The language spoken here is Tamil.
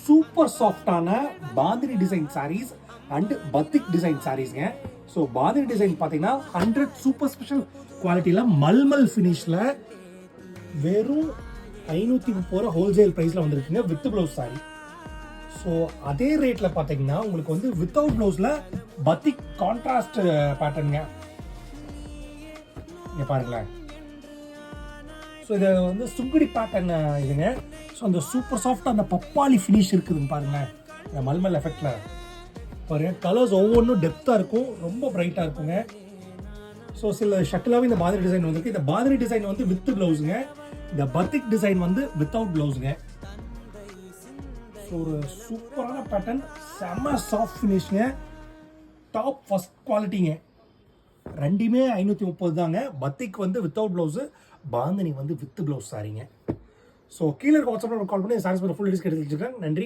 சூப்பர் சாஃப்டான bandhani design sarees and batik design சாரீஸ்ங்க. ஸோ பாந்தினி டிசைன் பார்த்தீங்கன்னா 100 சூப்பர் ஸ்பெஷல் குவாலிட்டியில் மல்மல் ஃபினிஷில் வெறும் 530 ரூபா ஹோல்சேல் ப்ரைஸில் வந்துருக்குங்க வித் ப்ளவுஸ் சாரி. ஸோ அதே ரேட்டில் பார்த்தீங்கன்னா உங்களுக்கு வந்து வித்தவுட் ப்ளவுஸில் பத்திக் கான்ட்ராஸ்ட் பேட்டர்னுங்க. இங்கே பாருங்களேன். ஸோ இதை வந்து சுங்குடி பேட்டர்ன் இதுங்க. ஸோ அந்த சூப்பர் சாஃப்டாக அந்த பப்பாளி ஃபினிஷ் இருக்குதுன்னு பாருங்களேன். இந்த மல்மல் எஃபெக்டில் பாருங்க. கலர்ஸ் ஒவ்வொன்றும் டெப்த்தாக இருக்கும், ரொம்ப பிரைட்டாக இருக்குங்க. ஸோ சில ஷட்டிலாகவே இந்த பாதிரி டிசைன் வந்துருக்கு. இந்த பாதிரி டிசைன் வந்து வித் ப்ளவுஸுங்க. இந்த பத்திக் டிசைன் வந்து வித்தவுட் ப்ளவுஸுங்க. ஸோ ஒரு சூப்பரான பேட்டர்ன், செம்ம சாஃப்ட் ஃபினிஷ்ங்க, டாப் ஃபர்ஸ்ட் குவாலிட்டிங்க. ரெண்டுமே 530 தாங்க. பத்திக் வந்து வித்தவுட் ப்ளவுஸு, பாந்தினி வந்து வித் ப்ளவுஸ் சாரிங்க. ஸோ கீழே இருக்க வாட்ஸ்அப்பில் கால் பண்ணி சாரீஸ் ஃபுல் டீடைல்ஸ் எடுத்து வச்சுருக்கேன். நன்றி.